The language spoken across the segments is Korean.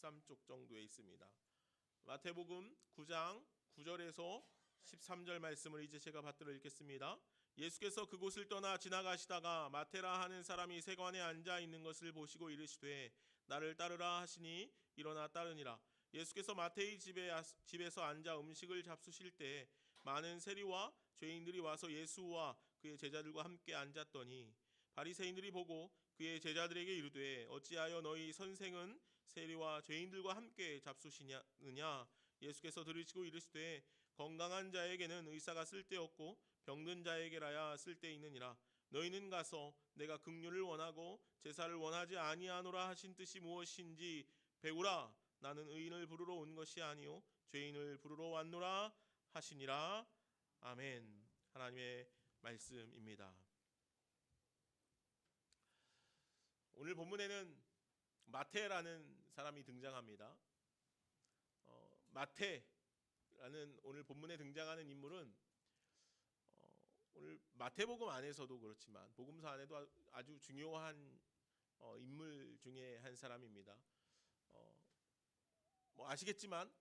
13쪽 정도에 있습니다. 마태복음 9장 9절에서 13절 말씀을 이제 제가 받들어 읽겠습니다. 예수께서 그곳을 떠나 지나가시다가 마테라 하는 사람이 세관에 앉아 있는 것을 보시고 이르시되 나를 따르라 하시니 일어나 따르니라. 예수께서 마태의 집에서 앉아 음식을 잡수실 때 많은 세리와 죄인들이 와서 예수와 그의 제자들과 함께 앉았더니 바리새인들이 보고 그의 제자들에게 이르되 어찌하여 너희 선생은 세리와 죄인들과 함께 잡수시느냐. 예수께서 들으시고 이르시되 건강한 자에게는 의사가 쓸데없고 병든 자에게라야 쓸데있느니라. 너희는 가서 내가 긍휼을 원하고 제사를 원하지 아니하노라 하신 뜻이 무엇인지 배우라. 나는 의인을 부르러 온 것이 아니요 죄인을 부르러 왔노라 하시니라. 아멘. 하나님의 말씀입니다. 오늘 본문에는 마태라는 사람이 등장합니다. 마태라는 오늘 본문에 등장하는 인물은 오늘 마태복음 안에서도 그렇지만 복음서 안에도 아주 중요한 인물 중에 한 사람입니다. 아시겠지만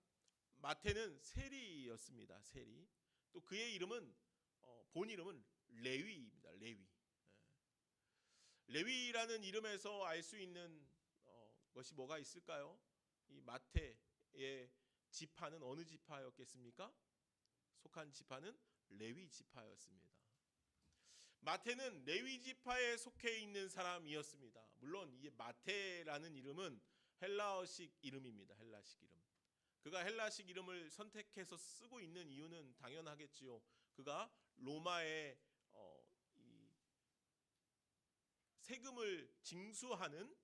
마태는 세리였습니다. 세리. 또 그의 이름은 본 이름은 레위입니다. 레위. 레위라는 이름에서 알 수 있는 것이 뭐가 있을까요? 이 마태의 지파는 어느 지파였겠습니까? 속한 지파는 레위 지파였습니다. 마태는 레위 지파에 속해 있는 사람이었습니다. 물론 이 마태라는 이름은 헬라어식 이름입니다. 헬라식 이름. 그가 헬라식 이름을 선택해서 쓰고 있는 이유는 당연하겠지요. 그가 로마의 이 세금을 징수하는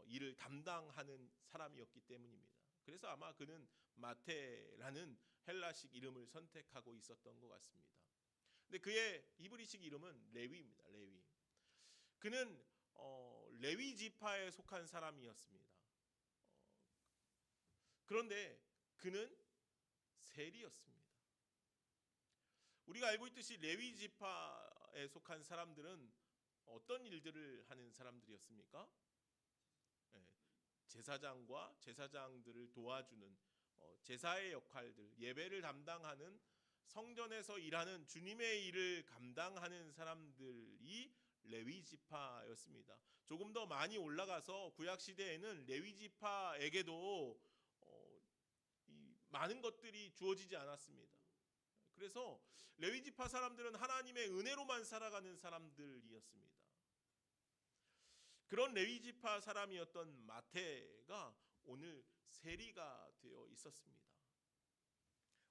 일을 담당하는 사람이었기 때문입니다. 그래서 아마 그는 마태라는 헬라식 이름을 선택하고 있었던 것 같습니다. 근데 그의 히브리식 이름은 레위입니다. 레위. 그는 레위 지파에 속한 사람이었습니다. 그런데 그는 세리였습니다. 우리가 알고 있듯이 레위 지파에 속한 사람들은 어떤 일들을 하는 사람들이었습니까? 제사장과 제사장들을 도와주는 제사의 역할들, 예배를 담당하는 성전에서 일하는 주님의 일을 감당하는 사람들이 레위 지파였습니다. 조금 더 많이 올라가서 구약 시대에는 레위 지파에게도 많은 것들이 주어지지 않았습니다. 그래서 레위 지파 사람들은 하나님의 은혜로만 살아가는 사람들이었습니다. 그런 레위 지파 사람이었던 마태가 오늘 세리가 되어 있었습니다.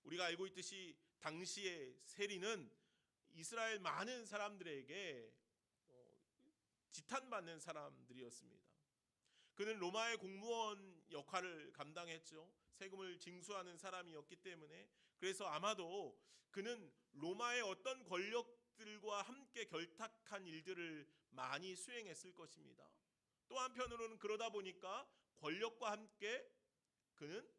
우리가 알고 있듯이 당시의 세리는 이스라엘 많은 사람들에게 지탄받는 사람들이었습니다. 그는 로마의 공무원 역할을 감당했죠. 세금을 징수하는 사람이었기 때문에. 그래서 아마도 그는 로마의 어떤 권력들과 함께 결탁한 일들을 많이 수행했을 것입니다. 또 한편으로는 그러다 보니까 권력과 함께 그는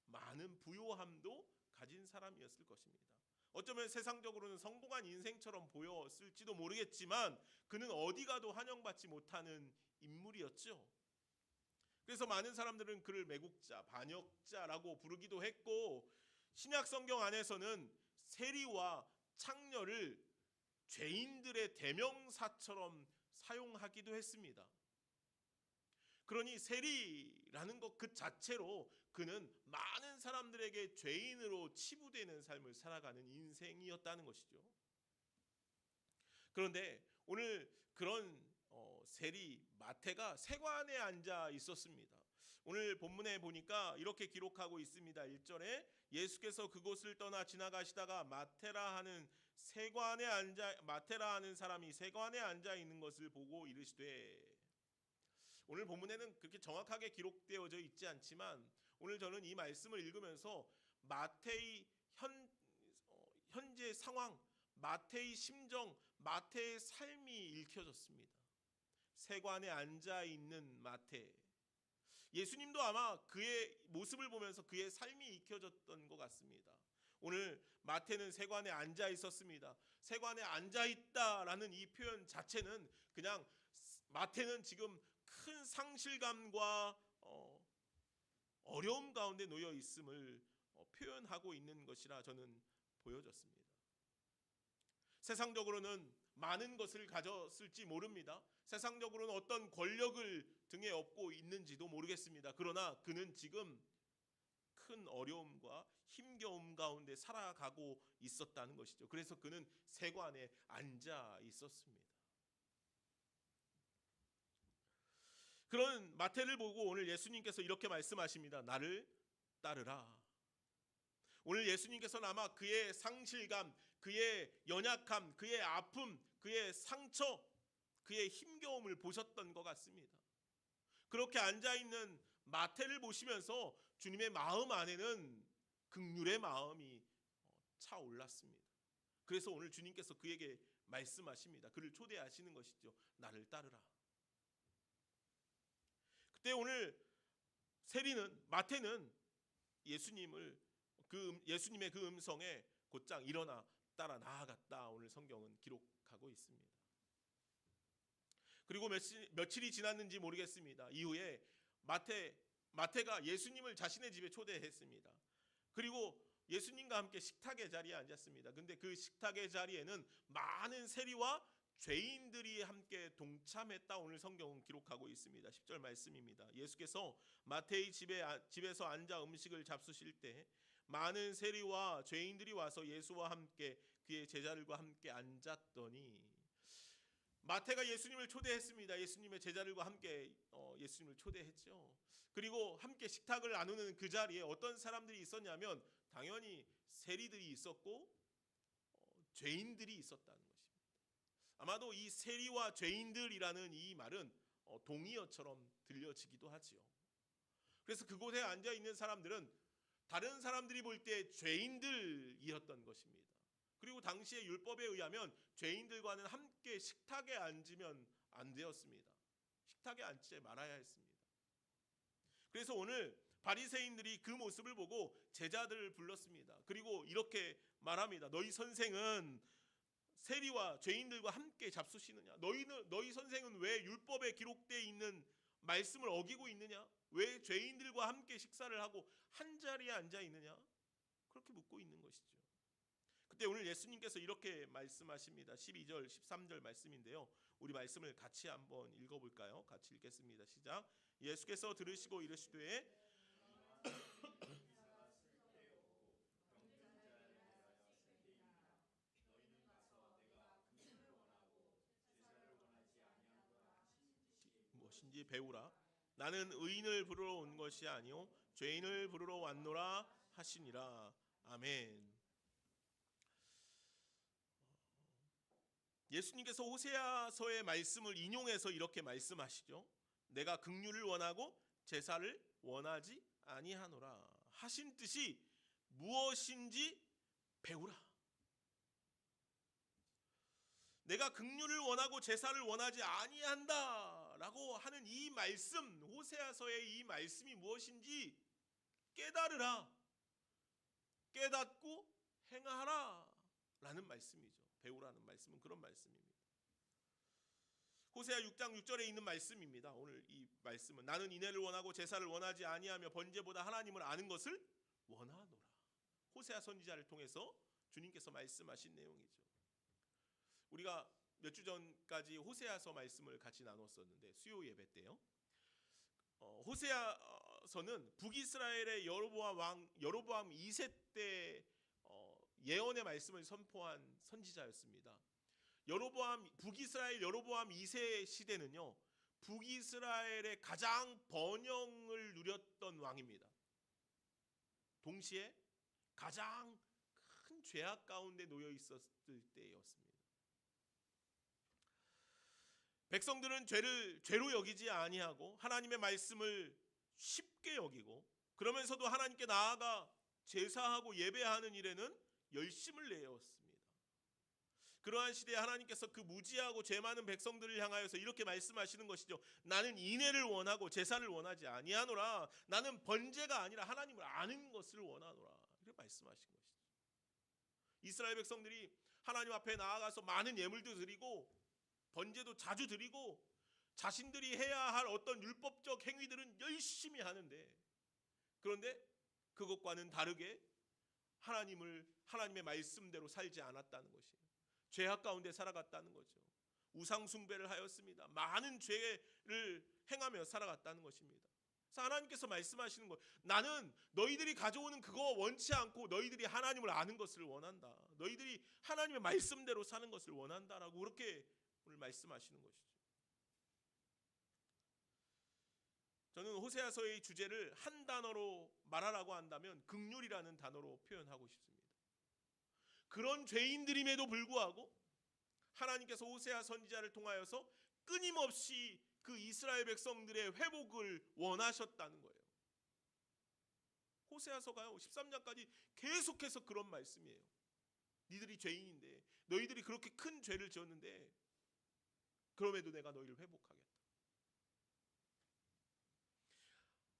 많은 부요함도 가진 사람이었을 것입니다. 어쩌면 세상적으로는 성공한 인생처럼 보였을지도 모르겠지만 그는 어디 가도 환영받지 못하는 인물이었죠. 그래서 많은 사람들은 그를 매국자, 반역자라고 부르기도 했고 신약 성경 안에서는 세리와 창녀를 죄인들의 대명사처럼 사용하기도 했습니다. 그러니 세리라는 것 그 자체로 그는 많은 사람들에게 죄인으로 치부되는 삶을 살아가는 인생이었다는 것이죠. 그런데 오늘 그런 세리 마태가 세관에 앉아 있었습니다. 오늘 본문에 보니까 이렇게 기록하고 있습니다. 1절에 예수께서 그곳을 떠나 지나가시다가 마테라 하는 사람이 세관에 앉아 있는 것을 보고 이르시되, 오늘 본문에는 그렇게 정확하게 기록되어져 있지 않지만 오늘 저는 이 말씀을 읽으면서 마태의 현재 상황, 마태의 심정, 마태의 삶이 읽혀졌습니다. 세관에 앉아 있는 마태. 예수님도 아마 그의 모습을 보면서 그의 삶이 익혀졌던 것 같습니다. 오늘 마태는 세관에 앉아 있었습니다. 세관에 앉아 있다라는 이 표현 자체는 그냥 마태는 지금 큰 상실감과 어려움 가운데 놓여 있음을 표현하고 있는 것이라 저는 보여졌습니다. 세상적으로는 많은 것을 가졌을지 모릅니다. 세상적으로는 어떤 권력을 등에 업고 있는지도 모르겠습니다. 그러나 그는 지금 큰 어려움과 힘겨움 가운데 살아가고 있었다는 것이죠. 그래서 그는 세관에 앉아 있었습니다. 그런 마태를 보고 오늘 예수님께서 이렇게 말씀하십니다. 나를 따르라. 오늘 예수님께서는 아마 그의 상실감, 그의 연약함, 그의 아픔, 그의 상처, 그의 힘겨움을 보셨던 것 같습니다. 그렇게 앉아있는 마태를 보시면서 주님의 마음 안에는 긍휼의 마음이 차올랐습니다. 그래서 오늘 주님께서 그에게 말씀하십니다. 그를 초대하시는 것이죠. 나를 따르라. 그때 오늘 세리는, 마태는 예수님의 그 음성에 곧장 일어나 따라 나아갔다. 오늘 성경은 기록하고 있습니다. 그리고 며칠이 지났는지 모르겠습니다. 이후에 마태가 예수님을 자신의 집에 초대했습니다. 그리고 예수님과 함께 식탁의 자리에 앉았습니다. 근데 그 식탁의 자리에는 많은 세리와 죄인들이 함께 동참했다. 오늘 성경은 기록하고 있습니다. 10절 말씀입니다. 예수께서 마태의 집에서 앉아 음식을 잡수실 때 많은 세리와 죄인들이 와서 예수와 함께 그의 제자들과 함께 앉았더니, 마태가 예수님을 초대했습니다. 예수님의 제자들과 함께 예수님을 초대했죠. 그리고 함께 식탁을 나누는 그 자리에 어떤 사람들이 있었냐면 당연히 세리들이 있었고 죄인들이 있었다는 것입니다. 아마도 이 세리와 죄인들이라는 이 말은 동의어처럼 들려지기도 하지요. 그래서 그곳에 앉아 있는 사람들은 다른 사람들이 볼 때 죄인들이었던 것입니다. 그리고 당시의 율법에 의하면 죄인들과는 함께 식탁에 앉으면 안 되었습니다. 식탁에 앉지 말아야 했습니다. 그래서 오늘 바리새인들이 그 모습을 보고 제자들을 불렀습니다. 그리고 이렇게 말합니다. 너희 선생은 세리와 죄인들과 함께 잡수시느냐? 너희 선생은 왜 율법에 기록되어 있는 말씀을 어기고 있느냐? 왜 죄인들과 함께 식사를 하고 한 자리에 앉아 있느냐? 그렇게 묻고 있는 것이죠. 그때 오늘 예수님께서 이렇게 말씀하십니다. 12절 13절 말씀인데요. 우리 말씀을 같이 한번 읽어볼까요? 같이 읽겠습니다. 시작. 예수께서 들으시고 이르시되 무엇인지 배우라. 나는 의인을 부르러 온 것이 아니요 죄인을 부르러 왔노라 하시니라. 아멘. 예수님께서 호세아서의 말씀을 인용해서 이렇게 말씀하시죠. 내가 긍휼을 원하고 제사를 원하지 아니하노라 하신 뜻이 무엇인지 배우라. 내가 긍휼을 원하고 제사를 원하지 아니한다라고 하는 이 말씀, 호세아서의 이 말씀이 무엇인지 깨달으라. 깨닫고 행하라 라는 말씀이죠. 배우라는 말씀은 그런 말씀입니다. 호세아 6장 6절에 있는 말씀입니다. 오늘 이 말씀은 나는 인애를 원하고 제사를 원하지 아니하며 번제보다 하나님을 아는 것을 원하노라. 호세아 선지자를 통해서 주님께서 말씀하신 내용이죠. 우리가 몇 주 전까지 호세아서 말씀을 같이 나눴었는데 수요 예배 때요. 호세아서는 북이스라엘의 여로보암 2세 때 예언의 말씀을 선포한 선지자였습니다. 북이스라엘 여로보암 2세 시대는요, 북이스라엘의 가장 번영을 누렸던 왕입니다. 동시에 가장 큰 죄악 가운데 놓여 있었을 때였습니다. 백성들은 죄로 여기지 아니하고 하나님의 말씀을 쉽게 여기고, 그러면서도 하나님께 나아가 제사하고 예배하는 일에는 열심을 내었습니다. 그러한 시대에 하나님께서 그 무지하고 죄 많은 백성들을 향하여서 이렇게 말씀하시는 것이죠. 나는 인애를 원하고 제사를 원하지 아니하노라. 나는 번제가 아니라 하나님을 아는 것을 원하노라. 이렇게 말씀하신 것이죠. 이스라엘 백성들이 하나님 앞에 나아가서 많은 예물도 드리고 번제도 자주 드리고 자신들이 해야 할 어떤 율법적 행위들은 열심히 하는데, 그런데 그것과는 다르게 하나님의 말씀대로 살지 않았다는 것이에요. 죄악 가운데 살아갔다는 거죠. 우상 숭배를 하였습니다. 많은 죄를 행하며 살아갔다는 것입니다. 그래서 하나님께서 말씀하시는 것, 나는 너희들이 가져오는 그거 원치 않고 너희들이 하나님을 아는 것을 원한다. 너희들이 하나님의 말씀대로 사는 것을 원한다라고 그렇게 오늘 말씀하시는 것이죠. 저는 호세아서의 주제를 한 단어로 말하라고 한다면 긍휼이라는 단어로 표현하고 싶습니다. 그런 죄인들임에도 불구하고 하나님께서 호세아 선지자를 통하여서 끊임없이 그 이스라엘 백성들의 회복을 원하셨다는 거예요. 호세아서가요 13장까지 계속해서 그런 말씀이에요. 니들이 죄인인데, 너희들이 그렇게 큰 죄를 지었는데 그럼에도 내가 너희를 회복하겠다.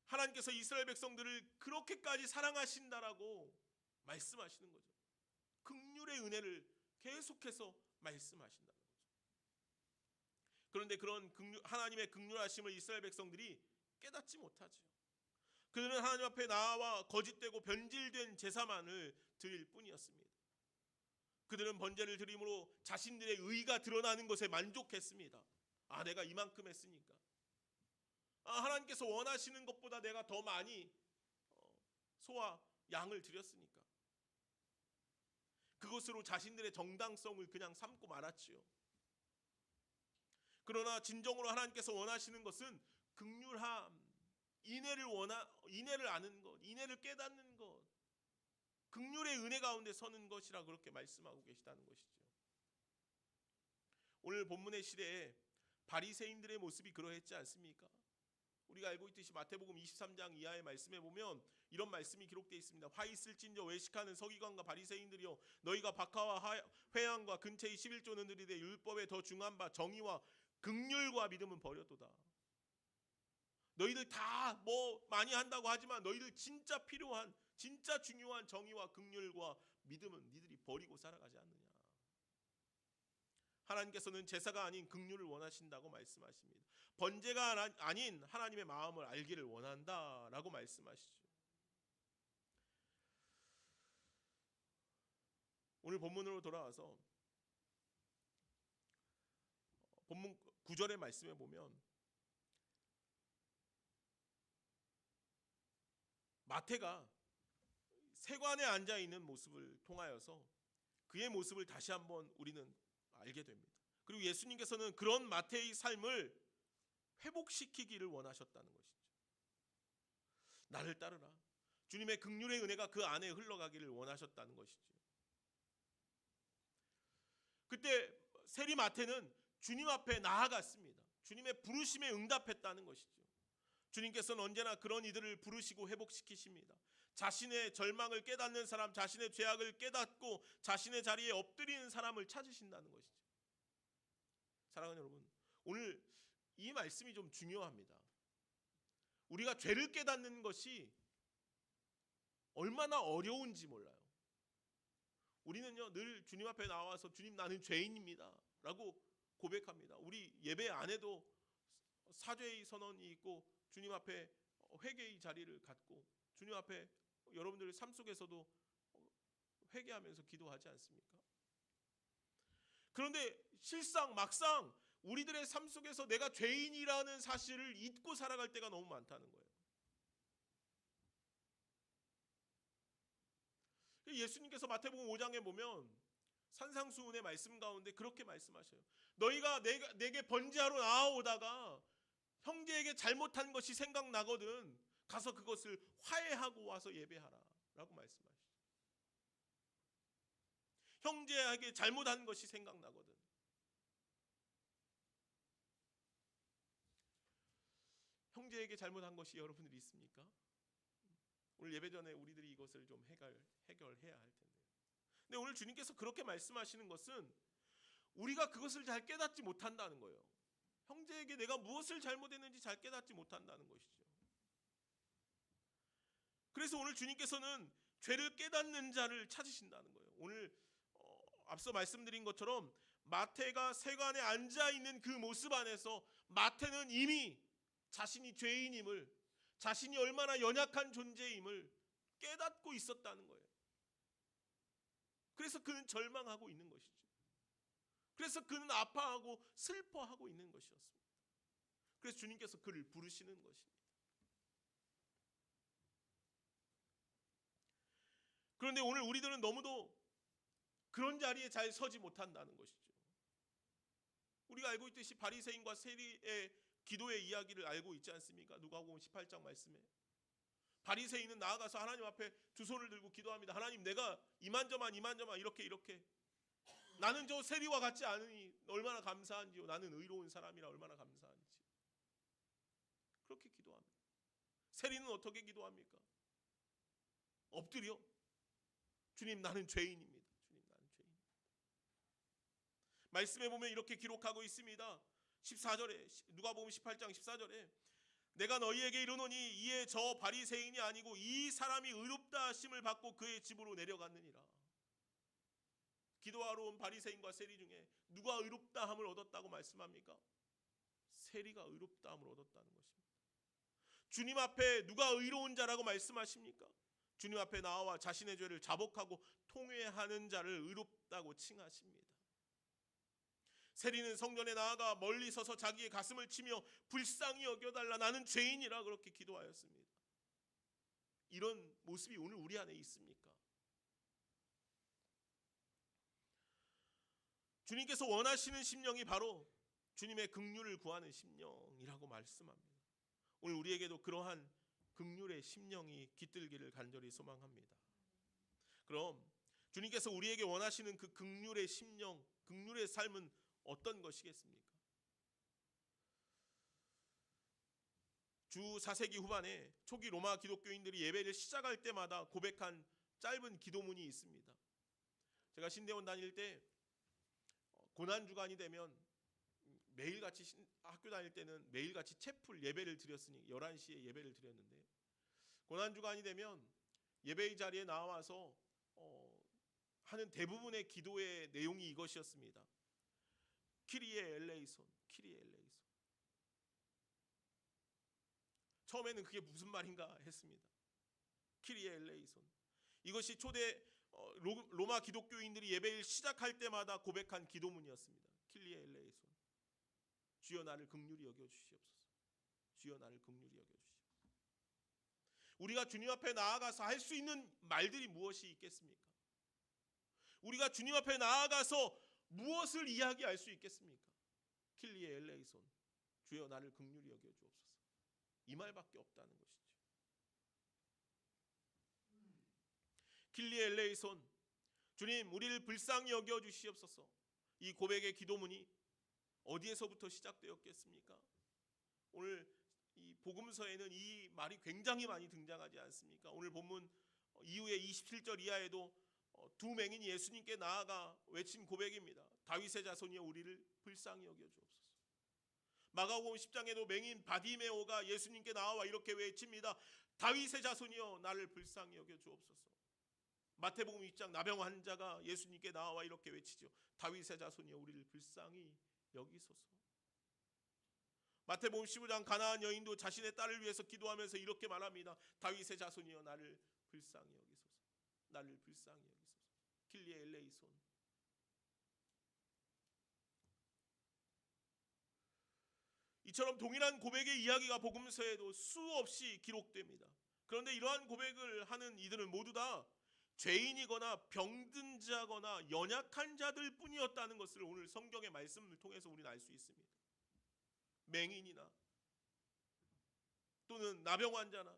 하나님께서 이스라엘 백성들을 그렇게까지 사랑하신다라고 말씀하시는 거죠. 긍휼의 은혜를 계속해서 말씀하신다는 거죠. 그런데 그런 하나님의 긍휼하심을 이스라엘 백성들이 깨닫지 못하죠. 그들은 하나님 앞에 나와 거짓되고 변질된 제사만을 드릴 뿐이었습니다. 그들은 번제를 드림으로 자신들의 의가 드러나는 것에 만족했습니다. 내가 이만큼 했으니까, 하나님께서 원하시는 것보다 내가 더 많이 소와 양을 드렸으니까 그것으로 자신들의 정당성을 그냥 삼고 말았지요. 그러나 진정으로 하나님께서 원하시는 것은 긍휼함, 인애를 아는 것, 인애를 깨닫는 것, 긍휼의 은혜 가운데 서는 것이라 그렇게 말씀하고 계시다는 것이죠. 오늘 본문의 시대에 바리새인들의 모습이 그러했지 않습니까? 우리가 알고 있듯이 마태복음 23장 이하의 말씀에 보면 이런 말씀이 기록되어 있습니다. 화 있을진저 외식하는 서기관과 바리새인들이여, 너희가 박하와 회양과 근처의 11조는 들이되 율법에 더 중한 바 정의와 긍휼과 믿음은 버렸도다. 너희들 다 뭐 많이 한다고 하지만 너희들 진짜 필요한, 진짜 중요한 정의와 긍휼과 믿음은 니들이 버리고 살아가지 않느냐. 하나님께서는 제사가 아닌 긍휼을 원하신다고 말씀하십니다. 번제가 아닌 하나님의 마음을 알기를 원한다라고 말씀하시죠. 오늘 본문으로 돌아와서 본문 9절의 말씀에 보면 마태가 세관에 앉아 있는 모습을 통하여서 그의 모습을 다시 한번 우리는 알게 됩니다. 그리고 예수님께서는 그런 마태의 삶을 회복시키기를 원하셨다는 것이죠. 나를 따르라. 주님의 긍휼의 은혜가 그 안에 흘러가기를 원하셨다는 것이죠. 그때 세리 마태는 주님 앞에 나아갔습니다. 주님의 부르심에 응답했다는 것이죠. 주님께서는 언제나 그런 이들을 부르시고 회복시키십니다. 자신의 절망을 깨닫는 사람, 자신의 죄악을 깨닫고 자신의 자리에 엎드리는 사람을 찾으신다는 것이죠. 사랑하는 여러분, 오늘 이 말씀이 좀 중요합니다. 우리가 죄를 깨닫는 것이 얼마나 어려운지 몰라요. 우리는요 늘 주님 앞에 나와서 주님 나는 죄인입니다 라고 고백합니다. 우리 예배 안에도 사죄의 선언이 있고 주님 앞에 회개의 자리를 갖고 주님 앞에 여러분들의 삶 속에서도 회개하면서 기도하지 않습니까? 그런데 실상 막상 우리들의 삶 속에서 내가 죄인이라는 사실을 잊고 살아갈 때가 너무 많다는 거예요. 예수님께서 마태복음 5장에 보면 산상수훈의 말씀 가운데 그렇게 말씀하셔요. 너희가 내게 번제하러 나아오다가 형제에게 잘못한 것이 생각나거든 가서 그것을 화해하고 와서 예배하라 라고 말씀하시죠. 형제에게 잘못한 것이 생각나거든. 형제에게 잘못한 것이 여러분들이 있습니까? 오늘 예배 전에 우리들이 이것을 좀 해결해야 할 텐데요. 근데 오늘 주님께서 그렇게 말씀하시는 것은 우리가 그것을 잘 깨닫지 못한다는 거예요. 형제에게 내가 무엇을 잘못했는지 잘 깨닫지 못한다는 것이죠. 그래서 오늘 주님께서는 죄를 깨닫는 자를 찾으신다는 거예요. 오늘 앞서 말씀드린 것처럼 마태가 세관에 앉아 있는 그 모습 안에서 마태는 이미 자신이 죄인임을, 자신이 얼마나 연약한 존재임을 깨닫고 있었다는 거예요. 그래서 그는 절망하고 있는 것이죠. 그래서 그는 아파하고 슬퍼하고 있는 것이었습니다. 그래서 주님께서 그를 부르시는 것입니다. 그런데 오늘 우리들은 너무도 그런 자리에 잘 서지 못한다는 것이죠. 우리가 알고 있듯이 바리새인과 세리의 기도의 이야기를 알고 있지 않습니까? 누가복음 18장 말씀에 바리새인은 나아가서 하나님 앞에 두 손을 들고 기도합니다. 하나님, 내가 이만저만 이렇게 나는 저 세리와 같지 않으니 얼마나 감사한지요. 나는 의로운 사람이라 얼마나 감사한지. 그렇게 기도합니다. 세리는 어떻게 기도합니까? 엎드려 주님, 나는 죄인입니다. 주님, 나는 죄인입니다. 말씀에 보면 이렇게 기록하고 있습니다. 14절에 누가복음 18장 14절에 내가 너희에게 이르노니 이에 저 바리새인이 아니고 이 사람이 의롭다 하심을 받고 그의 집으로 내려갔느니라. 기도하러 온 바리새인과 세리 중에 누가 의롭다함을 얻었다고 말씀합니까? 세리가 의롭다함을 얻었다는 것입니다. 주님 앞에 누가 의로운 자라고 말씀하십니까? 주님 앞에 나와 자신의 죄를 자복하고 통회하는 자를 의롭다고 칭하십니다. 세리는 성전에 나아가 멀리 서서 자기의 가슴을 치며 불쌍히 여겨달라, 나는 죄인이라 그렇게 기도하였습니다. 이런 모습이 오늘 우리 안에 있습니까? 주님께서 원하시는 심령이 바로 주님의 긍휼을 구하는 심령이라고 말씀합니다. 오늘 우리에게도 그러한 긍휼의 심령이 깃들기를 간절히 소망합니다. 그럼 주님께서 우리에게 원하시는 그 긍휼의 심령, 긍휼의 삶은 어떤 것이겠습니까? 주 4세기 후반에 초기 로마 기독교인들이 예배를 시작할 때마다 고백한 짧은 기도문이 있습니다. 제가 신대원 다닐 때 고난주간이 되면 매일같이 학교 다닐 때는 매일같이 채플 예배를 드렸으니 11시에 예배를 드렸는데, 고난주간이 되면 예배의 자리에 나와서 하는 대부분의 기도의 내용이 이것이었습니다. 키리에 엘레이손, 키리에 엘레이손. 처음에는 그게 무슨 말인가 했습니다. 키리에 엘레이손. 이것이 초대 로마 기독교인들이 예배를 시작할 때마다 고백한 기도문이었습니다. 키리에 엘레이손. 주여 나를 긍휼히 여겨 주시옵소서. 주여 나를 긍휼히 여겨 주시옵소서. 우리가 주님 앞에 나아가서 할 수 있는 말들이 무엇이 있겠습니까? 우리가 주님 앞에 나아가서 무엇을 이야기할 수 있겠습니까? 킬리에 엘레이손, 주여 나를 긍휼히 여겨 주옵소서. 이 말밖에 없다는 것이죠. 킬리에 엘레이손, 주님 우리를 불쌍히 여겨 주시옵소서. 이 고백의 기도문이 어디에서부터 시작되었겠습니까? 오늘 이 복음서에는 이 말이 굉장히 많이 등장하지 않습니까? 오늘 본문 이후에 27절 이하에도 두 맹인이 예수님께 나아가 외친 고백입니다. 다윗의 자손이여 우리를 불쌍히 여겨 주옵소서. 마가복음 10장에도 맹인 바디메오가 예수님께 나와 이렇게 외칩니다. 다윗의 자손이여 나를 불쌍히 여겨 주옵소서. 마태복음 6장 나병 환자가 예수님께 나와 이렇게 외치죠. 다윗의 자손이여 우리를 불쌍히 여기소서. 마태복음 15장 가나안 여인도 자신의 딸을 위해서 기도하면서 이렇게 말합니다. 다윗의 자손이여 나를 불쌍히 여기소서. 나를 불쌍히 여기소서. 킬리에 엘레이손. 이처럼 동일한 고백의 이야기가 복음서에도 수없이 기록됩니다. 그런데 이러한 고백을 하는 이들은 모두 다 죄인이거나 병든 자거나 연약한 자들 뿐이었다는 것을 오늘 성경의 말씀을 통해서 우리는 알 수 있습니다. 맹인이나 또는 나병 환자나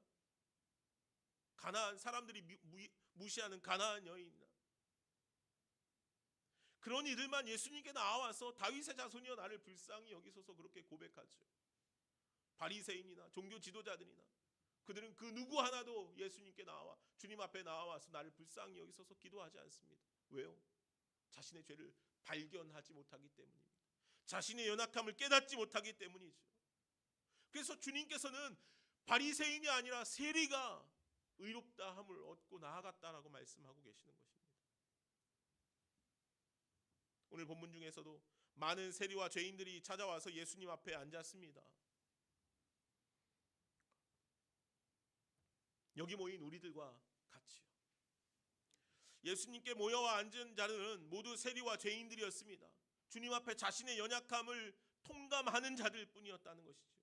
가나안 사람들이 무시하는 가나안 여인이나 그런 이들만 예수님께 나와서 다윗의 자손이여 나를 불쌍히 여기소서 그렇게 고백하죠. 바리새인이나 종교 지도자들이나 그들은 그 누구 하나도 예수님께 나와 주님 앞에 나와서 나를 불쌍히 여기소서 기도하지 않습니다. 왜요? 자신의 죄를 발견하지 못하기 때문입니다. 자신의 연약함을 깨닫지 못하기 때문이죠. 그래서 주님께서는 바리새인이 아니라 세리가 의롭다함을 얻고 나아갔다라고 말씀하고 계시는 것입니다. 오늘 본문 중에서도 많은 세리와 죄인들이 찾아와서 예수님 앞에 앉았습니다. 여기 모인 우리들과 같이요. 예수님께 모여와 앉은 자들은 모두 세리와 죄인들이었습니다. 주님 앞에 자신의 연약함을 통감하는 자들 뿐이었다는 것이죠.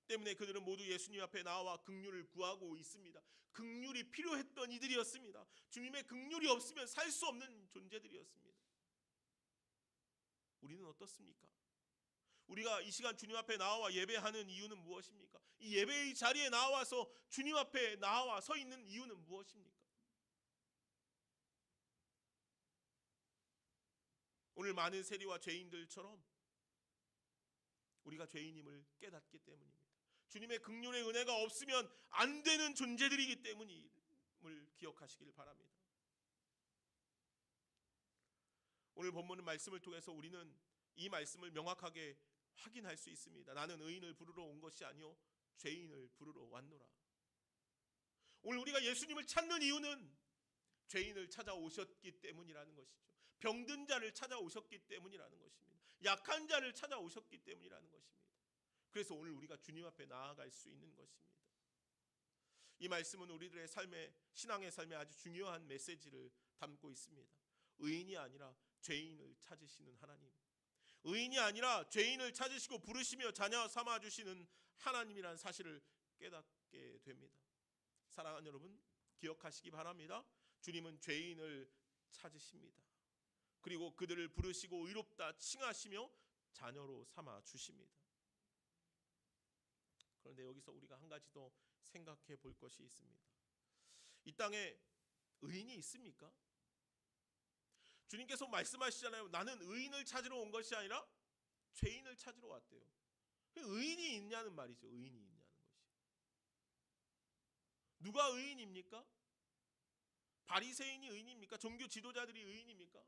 때문에 그들은 모두 예수님 앞에 나와 긍휼을 구하고 있습니다. 긍휼이 필요했던 이들이었습니다. 주님의 긍휼이 없으면 살 수 없는 존재들이었습니다. 우리는 어떻습니까? 우리가 이 시간 주님 앞에 나와 예배하는 이유는 무엇입니까? 이 예배의 자리에 나와서 주님 앞에 나와 서 있는 이유는 무엇입니까? 오늘 많은 세리와 죄인들처럼 우리가 죄인임을 깨닫기 때문입니다. 주님의 긍휼의 은혜가 없으면 안 되는 존재들이기 때문임을 기억하시길 바랍니다. 오늘 본문 말씀을 통해서 우리는 이 말씀을 명확하게 확인할 수 있습니다. 나는 의인을 부르러 온 것이 아니요 죄인을 부르러 왔노라. 오늘 우리가 예수님을 찾는 이유는 죄인을 찾아오셨기 때문이라는 것이죠. 병든 자를 찾아오셨기 때문이라는 것입니다. 약한 자를 찾아오셨기 때문이라는 것입니다. 그래서 오늘 우리가 주님 앞에 나아갈 수 있는 것입니다. 이 말씀은 우리들의 삶의 신앙의 삶에 아주 중요한 메시지를 담고 있습니다. 의인이 아니라 죄인을 찾으시는 하나님, 의인이 아니라 죄인을 찾으시고 부르시며 자녀 삼아 주시는 하나님이라는 사실을 깨닫게 됩니다. 사랑하는 여러분, 기억하시기 바랍니다. 주님은 죄인을 찾으십니다. 그리고 그들을 부르시고 의롭다 칭하시며 자녀로 삼아 주십니다. 그런데 여기서 우리가 한 가지 더 생각해 볼 것이 있습니다. 이 땅에 의인이 있습니까? 주님께서 말씀하시잖아요. 나는 의인을 찾으러 온 것이 아니라 죄인을 찾으러 왔대요. 의인이 있냐는 말이죠. 의인이 있냐는 것이. 누가 의인입니까? 바리새인이 의인입니까? 종교 지도자들이 의인입니까?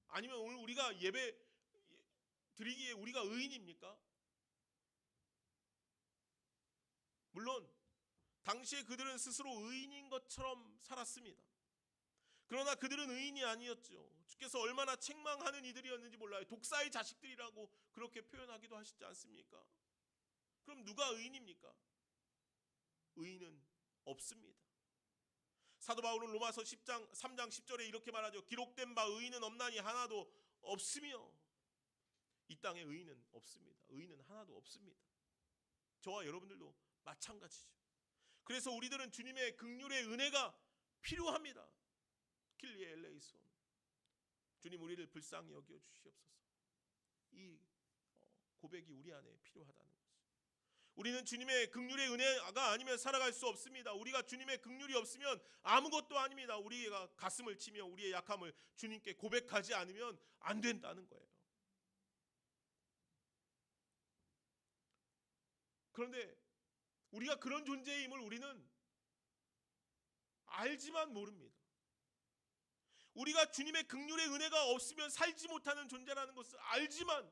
아니면 오늘 우리가 예배 드리기에 우리가 의인입니까? 물론 당시에 그들은 스스로 의인인 것처럼 살았습니다. 그러나 그들은 의인이 아니었죠. 주께서 얼마나 책망하는 이들이었는지 몰라요. 독사의 자식들이라고 그렇게 표현하기도 하시지 않습니까? 그럼 누가 의인입니까? 의인은 없습니다. 사도 바울은 로마서 10장 3장 10절에 이렇게 말하죠. 기록된 바 의인은 없나니 하나도 없으며. 이 땅에 의인은 없습니다. 의인은 하나도 없습니다. 저와 여러분들도 마찬가지죠. 그래서 우리들은 주님의 긍휼의 은혜가 필요합니다. 킬리에 엘레이손, 주님 우리를 불쌍히 여겨 주시옵소서. 이 고백이 우리 안에 필요하다는 것이죠. 우리는 주님의 긍휼의 은혜가 아니면 살아갈 수 없습니다. 우리가 주님의 긍휼이 없으면 아무것도 아닙니다. 우리가 가슴을 치며 우리의 약함을 주님께 고백하지 않으면 안 된다는 거예요. 그런데 우리가 그런 존재임을 우리는 알지만 모릅니다. 우리가 주님의 긍휼의 은혜가 없으면 살지 못하는 존재라는 것을 알지만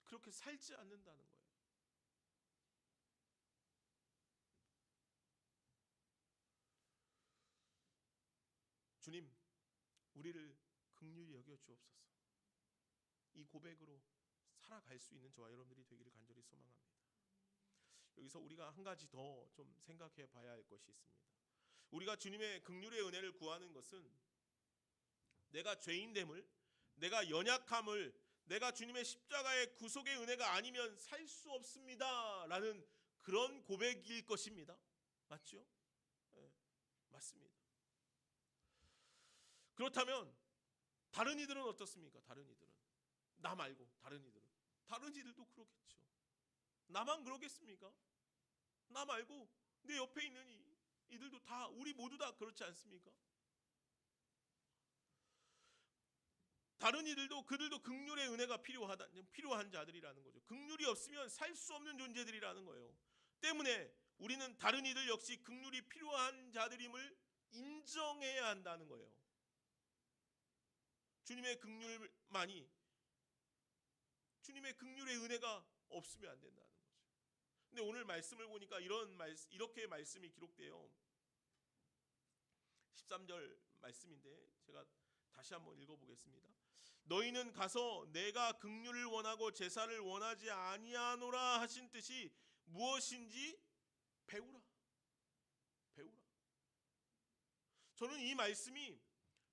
그렇게 살지 않는다는 거예요. 주님, 우리를 긍휼히 여겨 주옵소서. 이 고백으로 살아갈 수 있는 저와 여러분들이 되기를 간절히 소망합니다. 여기서 우리가 한 가지 더 좀 생각해 봐야 할 것이 있습니다. 우리가 주님의 긍휼의 은혜를 구하는 것은 내가 죄인됨을, 내가 연약함을, 내가 주님의 십자가의 구속의 은혜가 아니면 살 수 없습니다 라는 그런 고백일 것입니다. 맞죠? 네, 맞습니다. 그렇다면 다른 이들은 어떻습니까? 다른 이들은, 나 말고 다른 이들도 그렇겠죠. 나만 그러겠습니까? 나 말고 내 옆에 있는 이들도 다, 우리 모두 다 그렇지 않습니까? 다른 이들도, 그들도 긍휼의 은혜가 필요한 자들이라는 거죠. 긍휼이 없으면 살 수 없는 존재들이라는 거예요. 때문에 우리는 다른 이들 역시 긍휼이 필요한 자들임을 인정해야 한다는 거예요. 주님의 긍휼만이, 주님의 긍휼의 은혜가 없으면 안 된다는 거죠. 근데 오늘 말씀을 보니까 이렇게 말씀이 기록돼요. 13절 말씀인데 제가 다시 한번 읽어보겠습니다. 너희는 가서 내가 긍휼을 원하고 제사를 원하지 아니하노라 하신 뜻이 무엇인지 배우라. 저는 이 말씀이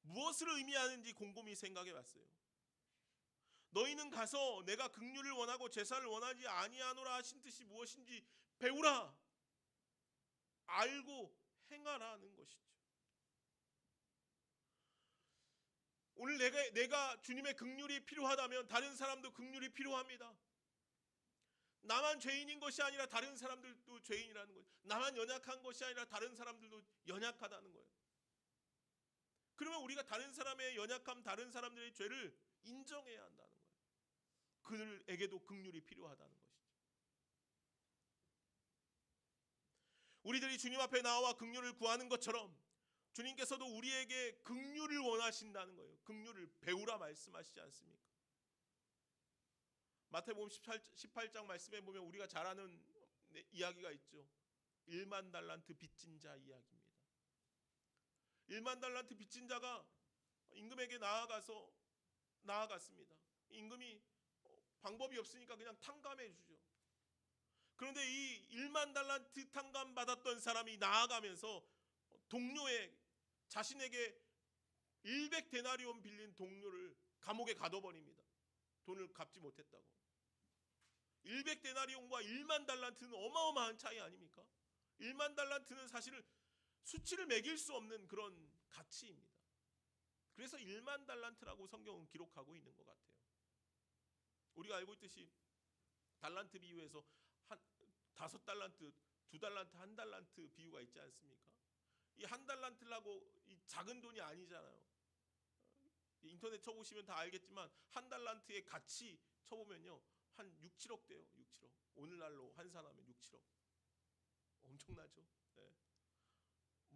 무엇을 의미하는지 곰곰이 생각해 봤어요. 너희는 가서 내가 긍휼을 원하고 제사를 원하지 아니하노라 하신 뜻이 무엇인지 배우라. 알고 행하라는 것이죠. 오늘 내가 주님의 긍휼이 필요하다면 다른 사람도 긍휼이 필요합니다. 나만 죄인인 것이 아니라 다른 사람들도 죄인이라는 거예요. 나만 연약한 것이 아니라 다른 사람들도 연약하다는 거예요. 그러면 우리가 다른 사람의 연약함, 다른 사람들의 죄를 인정해야 한다는 거예요. 그들에게도 긍휼이 필요하다는 것이죠. 우리들이 주님 앞에 나와 긍휼을 구하는 것처럼 주님께서도 우리에게 긍휼을 원하신다는 거예요. 긍휼을 배우라 말씀하시지 않습니까? 마태복음 18장 말씀에 보면 우리가 잘 아는 이야기가 있죠. 1만 달란트 빚진 자 이야기입니다. 1만 달란트 빚진 자가 임금에게 나아갔습니다. 임금이 방법이 없으니까 그냥 탕감해 주죠. 그런데 이 1만 달란트 탕감 받았던 사람이 나아가면서 동료의 자신에게 100데나리온 빌린 동료를 감옥에 가둬버립니다. 돈을 갚지 못했다고. 100데나리온과 1만 달란트는 어마어마한 차이 아닙니까? 1만 달란트는 사실은 수치를 매길 수 없는 그런 가치입니다. 그래서 1만 달란트라고 성경은 기록하고 있는 것 같아요. 우리가 알고 있듯이 달란트 비유에서 한 5달란트, 2달란트, 1달란트 비유가 있지 않습니까? 이 1달란트라고 이 작은 돈이 아니잖아요. 인터넷 쳐보시면 다 알겠지만 1달란트의 가치 쳐보면요 한 6, 7억 돼요. 6, 7억. 오늘날로 환산하면 6, 7억. 엄청나죠. 네.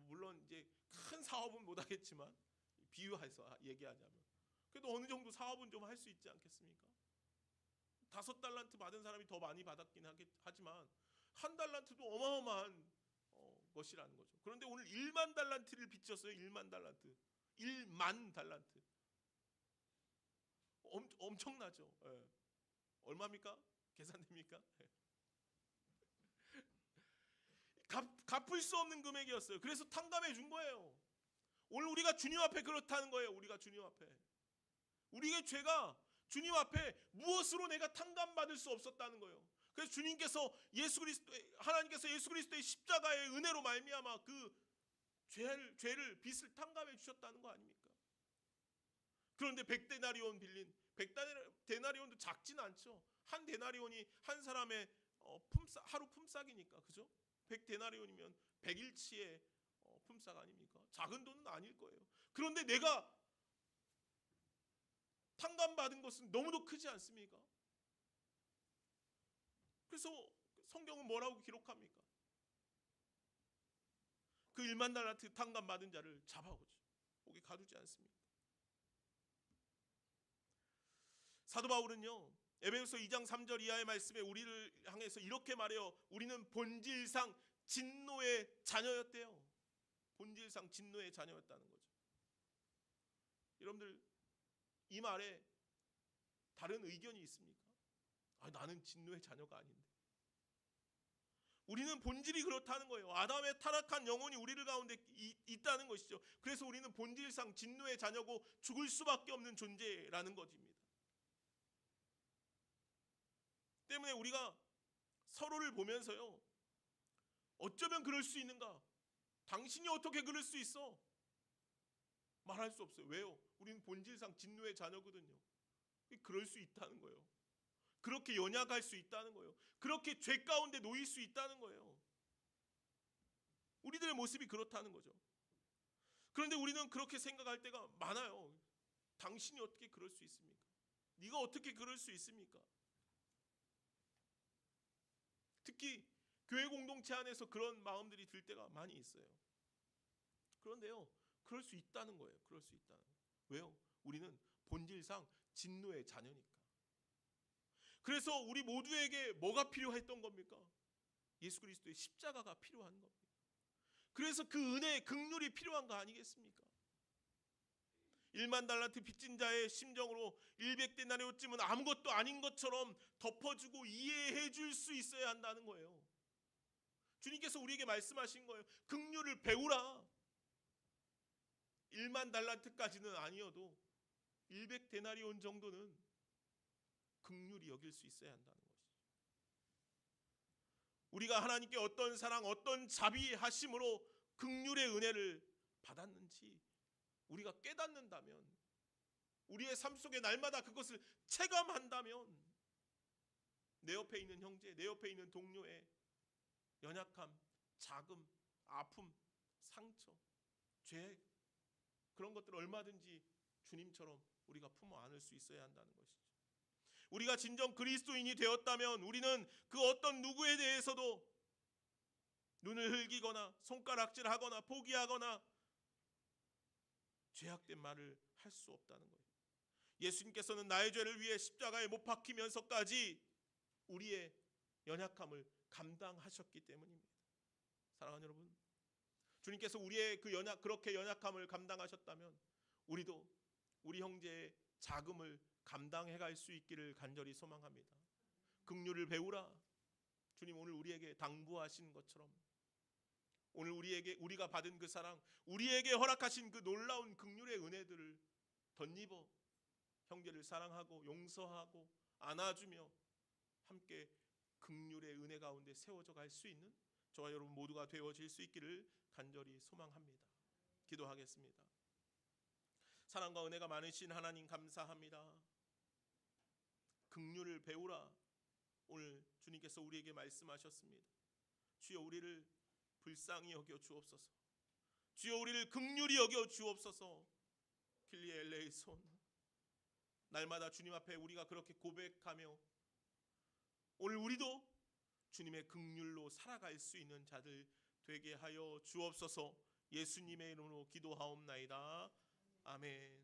물론 이제 큰 사업은 못하겠지만 비유해서 얘기하자면 그래도 어느 정도 사업은 좀 할 수 있지 않겠습니까? 5달란트 받은 사람이 더 많이 받았긴 하지만 1달란트도 어마어마한 것이라는 거죠. 그런데 오늘 1만 달란트를 빚졌어요. 1만 달란트. 1만 달란트. 엄청나죠. 예. 얼마입니까? 계산됩니까? 갚을 수 없는 금액이었어요. 그래서 탕감해 준 거예요. 오늘 우리가 주님 앞에 그렇다는 거예요. 우리가 주님 앞에. 우리의 죄가 주님 앞에 무엇으로 내가 탕감받을 수 없었다는 거예요. 그래서 주님께서 하나님께서 예수 그리스도의 십자가의 은혜로 말미암아 그 죄를 빚을 탕감해 주셨다는 거 아닙니까? 그런데 100데나리온 빌린 100데나리온도 작진 않죠. 한 데나리온이 한 사람의 하루 품삯이니까 그죠? 100데나리온이면 100일치의 품삯 아닙니까? 작은 돈은 아닐 거예요. 그런데 내가 탕감받은 것은 너무도 크지 않습니까? 그래서 성경은 뭐라고 기록합니까? 그 1만 달란트 탕감받은 자를 잡아오죠. 거기 가두지 않습니다. 사도 바울은요 에베소서 2장 3절 이하의 말씀에 우리를 향해서 이렇게 말해요. 우리는 본질상 진노의 자녀였대요. 본질상 진노의 자녀였다는 거죠. 여러분들 이 말에 다른 의견이 있습니까? 나는 진노의 자녀가 아닌데. 우리는 본질이 그렇다는 거예요. 아담의 타락한 영혼이 우리를 가운데 있다는 것이죠. 그래서 우리는 본질상 진노의 자녀고 죽을 수밖에 없는 존재라는 것입니다. 때문에 우리가 서로를 보면서요. 어쩌면 그럴 수 있는가? 당신이 어떻게 그럴 수 있어? 말할 수 없어요. 왜요? 우리는 본질상 진노의 자녀거든요. 그럴 수 있다는 거예요. 그렇게 연약할 수 있다는 거예요. 그렇게 죄 가운데 놓일 수 있다는 거예요. 우리들의 모습이 그렇다는 거죠. 그런데 우리는 그렇게 생각할 때가 많아요. 당신이 어떻게 그럴 수 있습니까? 네가 어떻게 그럴 수 있습니까? 특히 교회 공동체 안에서 그런 마음들이 들 때가 많이 있어요. 그런데요, 그럴 수 있다는 거예요. 그럴 수 있다는 거예요. 왜요? 우리는 본질상 진노의 자녀니까. 그래서 우리 모두에게 뭐가 필요했던 겁니까? 예수 그리스도의 십자가가 필요한 겁니다. 그래서 그 은혜의 긍휼이 필요한 거 아니겠습니까? 1만 달란트 빚진 자의 심정으로 100데나리온쯤은 아무것도 아닌 것처럼 덮어주고 이해해 줄 수 있어야 한다는 거예요. 주님께서 우리에게 말씀하신 거예요. 긍휼을 배우라. 1만 달란트까지는 아니어도 100데나리온 정도는 긍휼히 여길 수 있어야 한다는 것이죠. 우리가 하나님께 어떤 사랑, 어떤 자비하심으로 긍휼의 은혜를 받았는지 우리가 깨닫는다면, 우리의 삶 속에 날마다 그것을 체감한다면, 내 옆에 있는 형제, 내 옆에 있는 동료의 연약함, 자금, 아픔, 상처, 죄, 그런 것들을 얼마든지 주님처럼 우리가 품어 안을 수 있어야 한다는 것이죠. 우리가 진정 그리스도인이 되었다면 우리는 그 어떤 누구에 대해서도 눈을 흘기거나 손가락질하거나 포기하거나 죄악된 말을 할 수 없다는 거예요. 예수님께서는 나의 죄를 위해 십자가에 못 박히면서까지 우리의 연약함을 감당하셨기 때문입니다. 사랑하는 여러분, 주님께서 우리의 그렇게 연약함을 감당하셨다면 우리도 우리 형제의 자금을 감당해 갈 수 있기를 간절히 소망합니다. 긍휼을 배우라. 주님 오늘 우리에게 당부하신 것처럼 오늘 우리가 받은 그 사랑, 우리에게 허락하신 그 놀라운 긍휼의 은혜들을 덧입어 형제를 사랑하고 용서하고 안아주며 함께 긍휼의 은혜 가운데 세워져 갈 수 있는 저와 여러분 모두가 되어질 수 있기를 간절히 소망합니다. 기도하겠습니다. 사랑과 은혜가 많으신 하나님 감사합니다. 긍휼을 배우라. 오늘 주님께서 우리에게 말씀하셨습니다. 주여 우리를 불쌍히 여겨 주옵소서. 주여 우리를 긍휼히 여겨 주옵소서. 킬리 엘레이손, 날마다 주님 앞에 우리가 그렇게 고백하며 오늘 우리도 주님의 긍휼로 살아갈 수 있는 자들 되게 하여 주옵소서. 예수님의 이름으로 기도하옵나이다. 아멘.